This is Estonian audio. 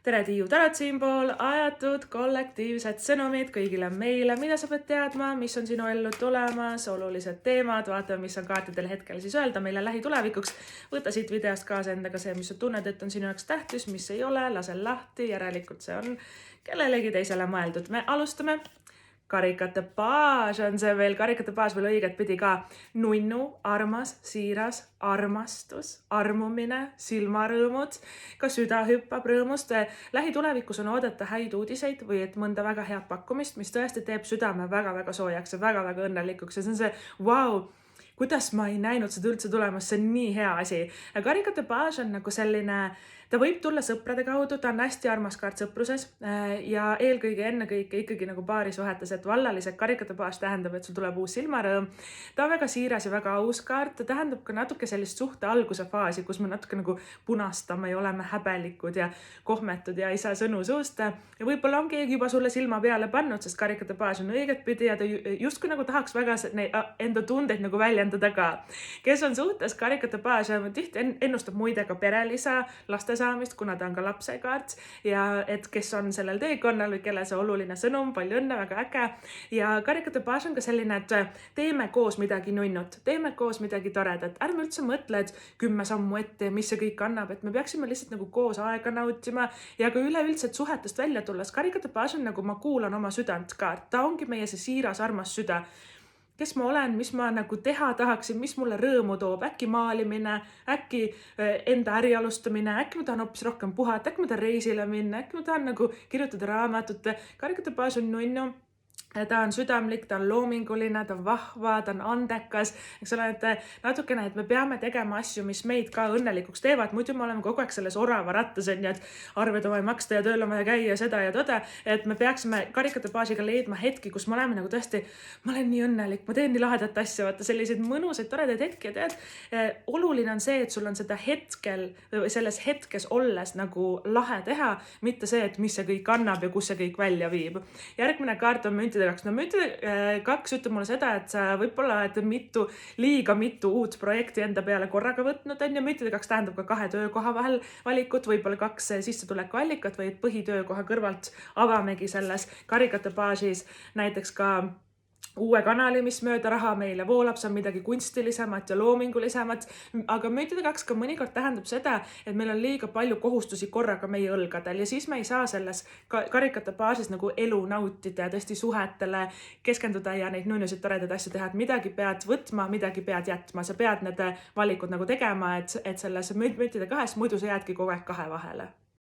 tere, Tiiu Tarot siinpool, ajatud kollektiivsed sõnumid kõigile meile, mida sa pead teadma, mis on sinu ellu tulemas, olulised teemad, vaatame, mis on kaartidel hetkel siis öelda meile lähitulevikuks. Võta siit videost kaasa endaga see, mis sa tunned, et on sinu jaoks tähtis, mis ei ole, lase lahti, järelikult see on kellelegi teisele mõeldud. Me alustame. Karikate paas on see veel, karikate paas veel õiget pidi ka. Nunnu, armas, siiras, armastus, armumine, silmarõõmud, ka süda hüppab rõõmust. Lähitulevikus on oodata häid uudiseid või et mõnda väga head pakkumist, mis tõesti teeb südame väga-väga soojaks ja väga-väga õnnelikuks. Ja see on see, vau, kuidas ma ei näinud seda üldse tulemas, see on nii hea asi. Karikate paas on nagu selline, ta võib tulla sõprade kaudu, ta on hästi armas kaart sõpruses ja eelkõige ennekõike ikkagi nagu paarisuhetes, et vallalised karikate paas tähendab, et sul tuleb uus silmarõõm. Ta on väga siiras ja väga aus kaart, ta tähendab ka natuke sellist suhte alguse faasi, kus me natuke nagu punastame ja oleme häbelikud ja kohmetud ja ei saa sõnu suust. Ja võib-olla on keegi juba sulle silma peale pannud, sest karikate paas on õiget pidi ja ta justkui nagu tahaks väga enda tundeid nagu väljendada ka. Kes on suhtes, karikate paas tihti ennustab muide ka perelisa, laste saamist, kuna ta on ka lapse kaart ja et kes on sellel teekonnal või kelle see oluline sõnum, palju õnne, väga äge. Ja karikate paas on ka selline, et teeme koos midagi nunnut, teeme koos midagi toredat. Ärme üldse mõtle, et 10 sammu ette ja mis see kõik annab, et me peaksime lihtsalt nagu koos aega nautima ja ka üleüldselt suhetest välja tulles. Karikate paas on nagu ma kuulan oma südant kaart, ta ongi meie see siiras armas süda. Kes ma olen, mis ma nagu teha tahaksin, mis mulle rõõmu toob, äkki maalimine, äkki enda äri alustamine, äkki ma tahan hoopis rohkem puhata, äkki ma tahan reisile minna, äkki ma tahan nagu kirjutada raamatut. Karikate paas on nunnu. Ta on südamlik, ta on loominguline, ta on vahva, ta on andekas, eks ole, et natukene, et me peame tegema asju, mis meid ka õnnelikuks teevad, muidu me oleme kogu aeg selles orava rattas, et arved on vaja maksta ja tööl on vaja käia seda ja toda, et me peaksime karikate baasiga leidma hetki, kus me oleme nagu tõesti, ma olen nii õnnelik, ma teen nii lahedat asja, vaata selliseid mõnusaid, toredaid hetki ja tead, oluline on see, et sul on seda hetkel, selles hetkes olles nagu lahe teha, mitte see, et mis see kõik annab ja kus see kõik välja viib. Järgmine kaart on müntide kaks. No müntide kaks ütleb mulle seda, et sa võib-olla liiga mitu uut projekti enda peale korraga võtnud on ja müntide kaks tähendab ka 2 töökoha vahel valikut, võib-olla 2 sissetulekuallikat või põhitöökoha kõrvalt avamegi selles karikate baasis näiteks ka uue kanali, mis mööda raha meile voolab, see on midagi kunstilisemat ja loomingulisemat, aga müntide kaks ka mõnikord tähendab seda, et meil on liiga palju kohustusi korraga meie õlgadel ja siis me ei saa selles karikate baasis nagu elu nautida ja tõesti suhetele keskenduda ja neid nunnusid toredaid asju teha, et midagi pead võtma, midagi pead jätma, sa pead need valikud nagu tegema, et selles müntide kahes, muidu sa jäädki kogu aeg 2 vahele.